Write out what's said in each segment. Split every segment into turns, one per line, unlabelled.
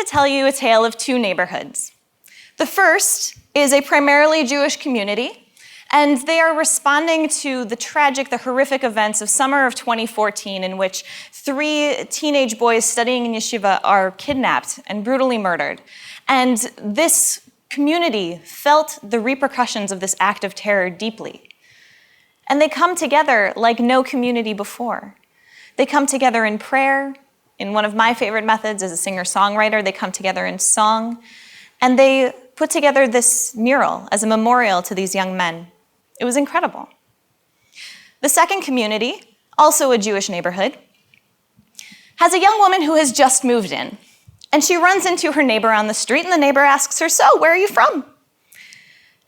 tell you a tale of two neighborhoods. The first is a primarily Jewish community, and they are responding to the horrific events of summer of 2014, in which 3 teenage boys studying in yeshiva are kidnapped and brutally murdered. And this community felt the repercussions of this act of terror deeply. And they come together like no community before. They come together in prayer. In one of my favorite methods as a singer-songwriter, they come together in song. And they put together this mural as a memorial to these young men. It was incredible. The second community, also a Jewish neighborhood, has a young woman who has just moved in. And she runs into her neighbor on the street, and the neighbor asks her, "So, where are you from?"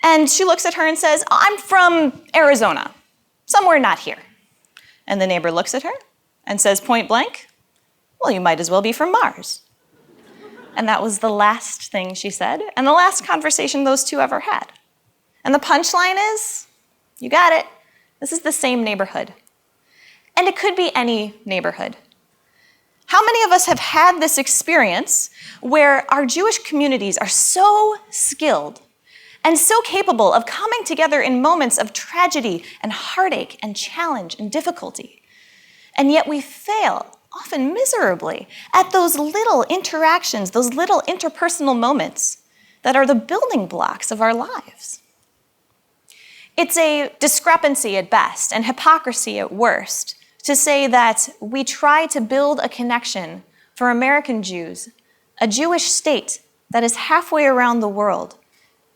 And she looks at her and says, "I'm from Arizona, somewhere not here." And the neighbor looks at her and says point blank, "Well, you might as well be from Mars." And that was the last thing she said, and the last conversation those two ever had. And the punchline is, you got it, this is the same neighborhood. And it could be any neighborhood. How many of us have had this experience where our Jewish communities are so skilled and so capable of coming together in moments of tragedy and heartache and challenge and difficulty, and yet we fail, often miserably, at those little interactions, those little interpersonal moments that are the building blocks of our lives? It's a discrepancy at best and hypocrisy at worst to say that we try to build a connection for American Jews, a Jewish state that is halfway around the world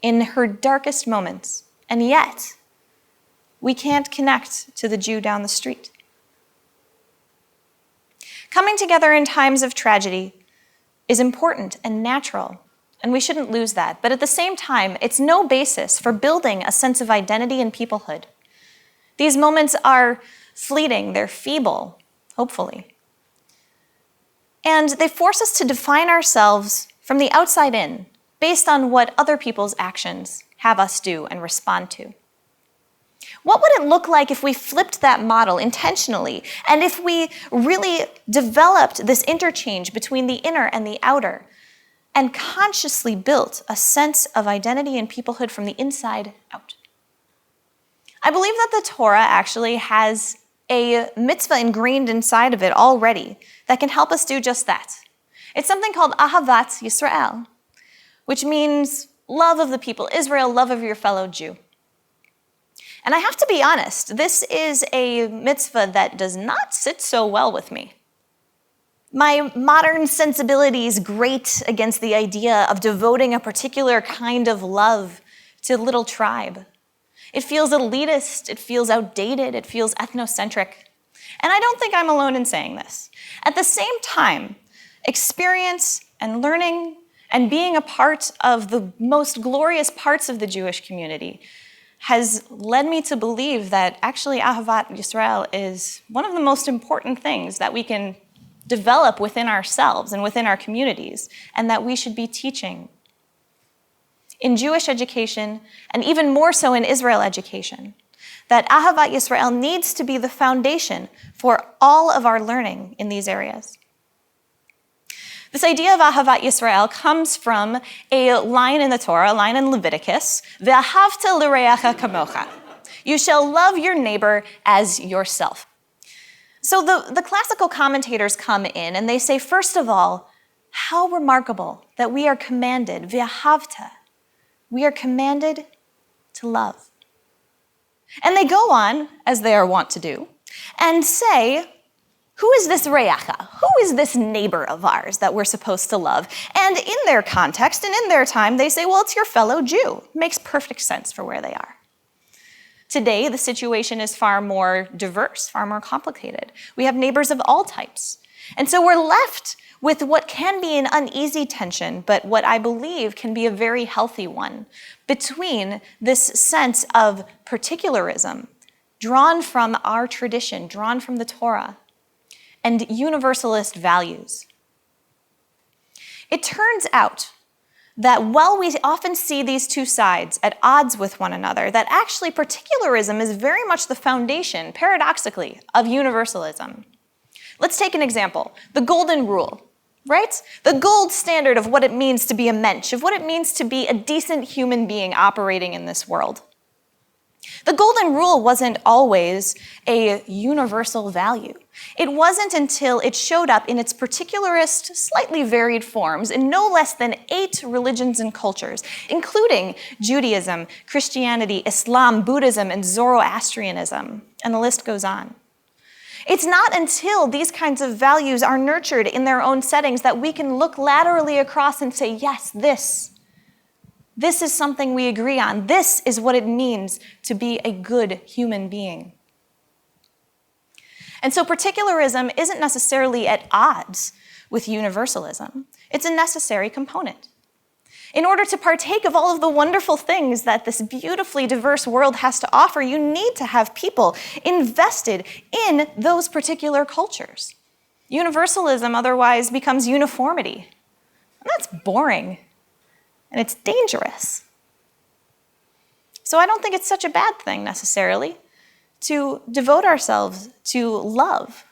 in her darkest moments, and yet we can't connect to the Jew down the street. Coming together in times of tragedy is important and natural, and we shouldn't lose that. But at the same time, it's no basis for building a sense of identity and peoplehood. These moments are fleeting, they're feeble, hopefully. And they force us to define ourselves from the outside in, based on what other people's actions have us do and respond to. What would it look like if we flipped that model intentionally, and if we really developed this interchange between the inner and the outer, and consciously built a sense of identity and peoplehood from the inside out? I believe that the Torah actually has a mitzvah ingrained inside of it already that can help us do just that. It's something called Ahavat Yisrael, which means love of the people, Israel, love of your fellow Jew. And I have to be honest, this is a mitzvah that does not sit so well with me. My modern sensibilities grate against the idea of devoting a particular kind of love to a little tribe. It feels elitist, it feels outdated, it feels ethnocentric. And I don't think I'm alone in saying this. At the same time, experience and learning and being a part of the most glorious parts of the Jewish community has led me to believe that actually Ahavat Yisrael is one of the most important things that we can develop within ourselves and within our communities, and that we should be teaching in Jewish education, and even more so in Israel education, that Ahavat Yisrael needs to be the foundation for all of our learning in these areas. This idea of Ahavat Yisrael comes from a line in the Torah, a line in Leviticus, Ve'ahavta l'reacha kamocha. You shall love your neighbor as yourself. So the classical commentators come in and they say, first of all, how remarkable that we are commanded, Ve'ahavta, we are commanded to love. And they go on, as they are wont to do, and say, who is this reacha? Who is this neighbor of ours that we're supposed to love? And in their context and in their time, they say, well, it's your fellow Jew. Makes perfect sense for where they are. Today, the situation is far more diverse, far more complicated. We have neighbors of all types. And so we're left with what can be an uneasy tension, but what I believe can be a very healthy one, between this sense of particularism, drawn from our tradition, drawn from the Torah, and universalist values. It turns out that while we often see these two sides at odds with one another, that actually particularism is very much the foundation, paradoxically, of universalism. Let's take an example, the golden rule. right? The gold standard of what it means to be a mensch, of what it means to be a decent human being operating in this world. The golden rule wasn't always a universal value. It wasn't until it showed up in its particularist, slightly varied forms in no less than 8 religions and cultures, including Judaism, Christianity, Islam, Buddhism, and Zoroastrianism, and the list goes on. It's not until these kinds of values are nurtured in their own settings that we can look laterally across and say, yes, this is something we agree on. This is what it means to be a good human being. And so particularism isn't necessarily at odds with universalism. It's a necessary component. In order to partake of all of the wonderful things that this beautifully diverse world has to offer, you need to have people invested in those particular cultures. Universalism otherwise becomes uniformity. And that's boring. And it's dangerous. So I don't think it's such a bad thing, necessarily, to devote ourselves to love.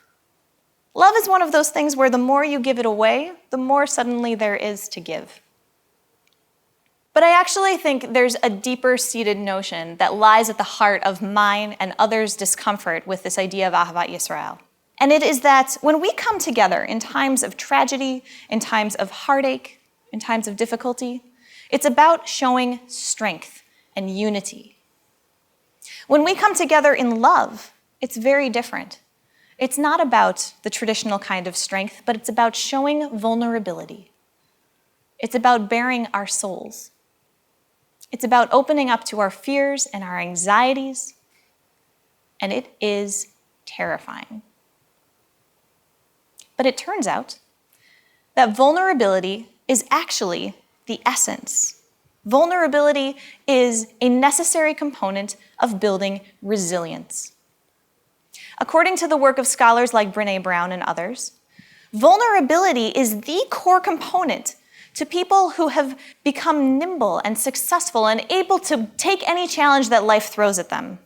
Love is one of those things where the more you give it away, the more suddenly there is to give. But I actually think there's a deeper-seated notion that lies at the heart of mine and others' discomfort with this idea of Ahavat Yisrael. And it is that when we come together in times of tragedy, in times of heartache, in times of difficulty, it's about showing strength and unity. When we come together in love, it's very different. It's not about the traditional kind of strength, but it's about showing vulnerability. It's about bearing our souls. It's about opening up to our fears and our anxieties, and it is terrifying. But it turns out that vulnerability is actually the essence. Vulnerability is a necessary component of building resilience. According to the work of scholars like Brené Brown and others, vulnerability is the core component to people who have become nimble and successful and able to take any challenge that life throws at them.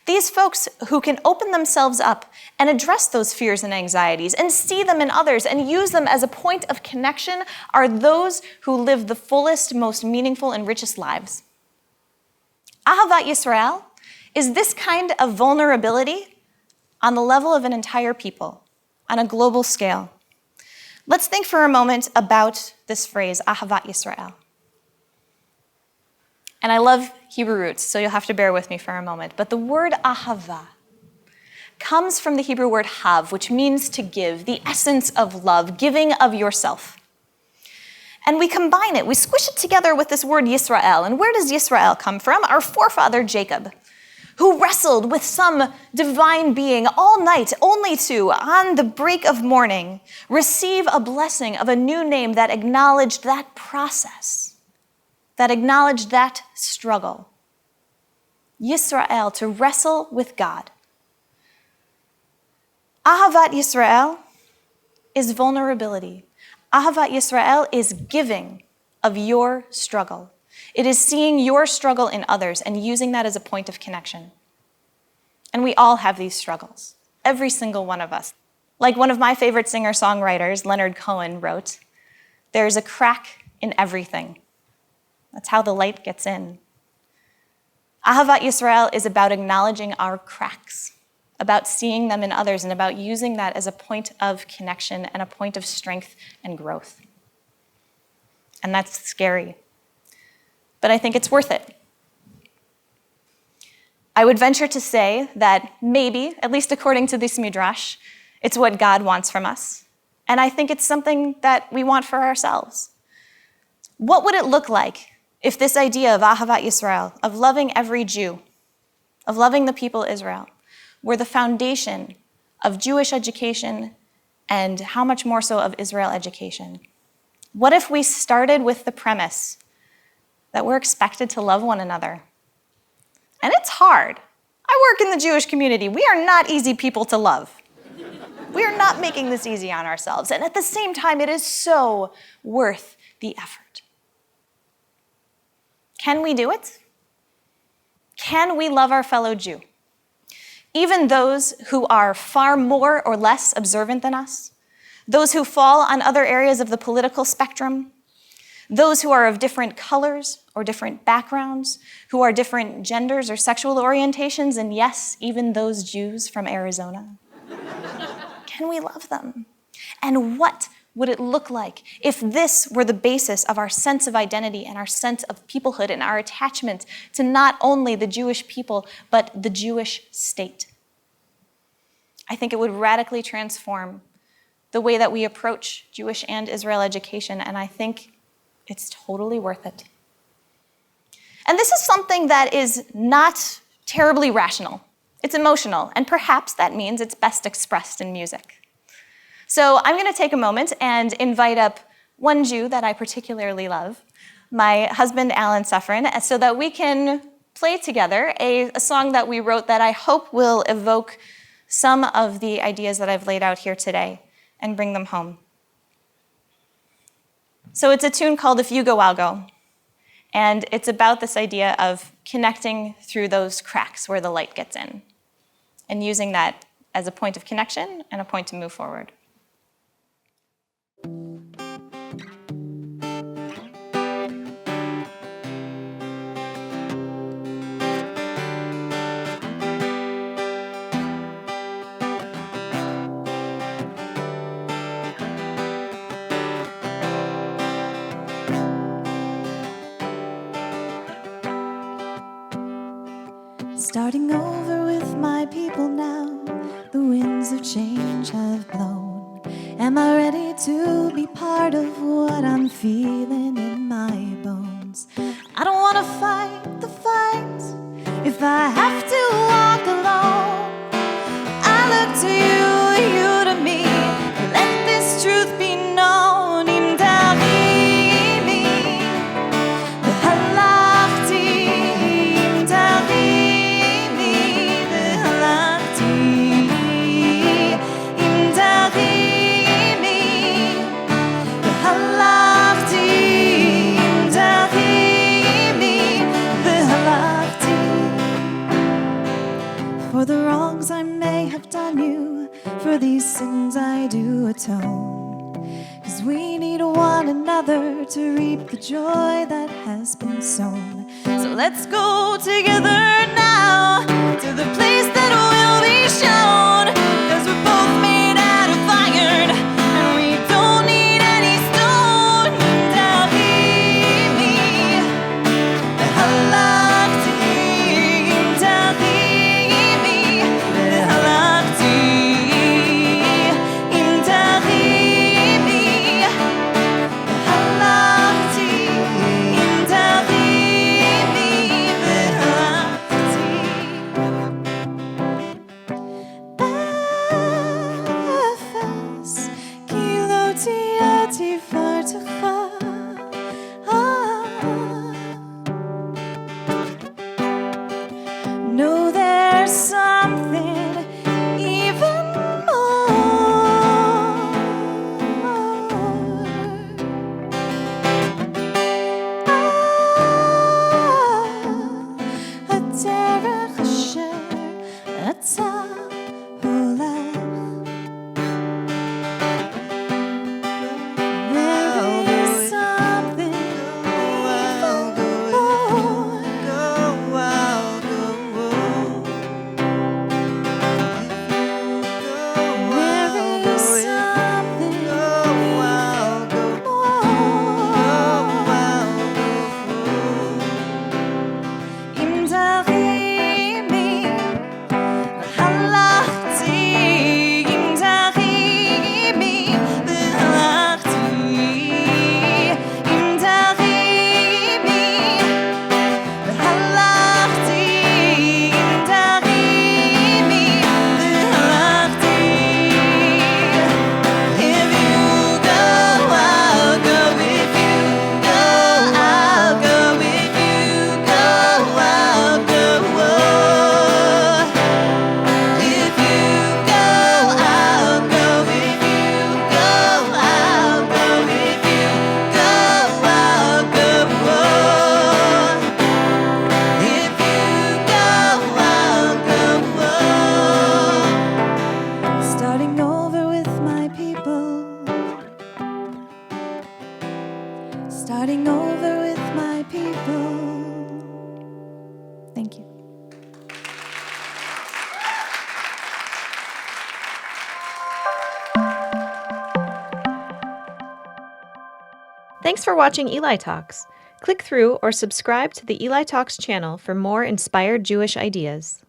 These folks who can open themselves up and address those fears and anxieties and see them in others and use them as a point of connection are those who live the fullest, most meaningful, and richest lives. Ahavat Yisrael is this kind of vulnerability on the level of an entire people, on a global scale. Let's think for a moment about this phrase, Ahavat Yisrael. And I love Hebrew roots, so you'll have to bear with me for a moment. But the word ahava comes from the Hebrew word hav, which means to give, the essence of love, giving of yourself. And we combine it, we squish it together with this word Yisrael. And where does Yisrael come from? Our forefather Jacob, who wrestled with some divine being all night, only to, on the break of morning, receive a blessing of a new name that acknowledged that process, that acknowledged that struggle. Yisrael, to wrestle with God. Ahavat Yisrael is vulnerability. Ahavat Yisrael is giving of your struggle. It is seeing your struggle in others and using that as a point of connection. And we all have these struggles, every single one of us. Like one of my favorite singer-songwriters, Leonard Cohen, wrote, "There's a crack in everything. That's how the light gets in." Ahavat Yisrael is about acknowledging our cracks, about seeing them in others, and about using that as a point of connection and a point of strength and growth. And that's scary. But I think it's worth it. I would venture to say that maybe, at least according to this midrash, it's what God wants from us. And I think it's something that we want for ourselves. What would it look like if this idea of Ahavat Yisrael, of loving every Jew, of loving the people of Israel, were the foundation of Jewish education and how much more so of Israel education? What if we started with the premise that we're expected to love one another? And it's hard. I work in the Jewish community. We are not easy people to love. We are not making this easy on ourselves. And at the same time, it is so worth the effort. Can we do it? Can we love our fellow Jew? Even those who are far more or less observant than us, those who fall on other areas of the political spectrum, those who are of different colors or different backgrounds, who are different genders or sexual orientations, and yes, even those Jews from Arizona. Can we love them? And what would it look like if this were the basis of our sense of identity and our sense of peoplehood and our attachment to not only the Jewish people, but the Jewish state? I think it would radically transform the way that we approach Jewish and Israel education, and I think it's totally worth it. And this is something that is not terribly rational. It's emotional, and perhaps that means it's best expressed in music. So I'm going to take a moment and invite up one Jew that I particularly love, my husband, Alan Suffren, so that we can play together a song that we wrote that I hope will evoke some of the ideas that I've laid out here today and bring them home. So it's a tune called If You Go, I'll Go. And it's about this idea of connecting through those cracks where the light gets in and using that as a point of connection and a point to move forward.
Starting over with my people now, the winds of change have blown. Am I ready to be part of what I'm feeling in my bones? I don't want to fight the fight if I have to walk alone. I look to you, you to me. Let this truth be known. Im Tarimi, Halachti, Im Tarimi, Halachti, Im Tarimi, Halachti, Im Tarimi, Halachti. For the wrongs I may have done you, for these sins I do atone. 'Cause we need one another to reap the joy that has been sown. So let's go together now to the place that will be shown. 'Cause we're both made out of iron and we don't need any stone. Tarimi, halachti, tarimi, halachti, tarimi, halachti, tarimi, halachti.
Thanks for watching Eli Talks. Click through or subscribe to the Eli Talks channel for more inspired Jewish ideas.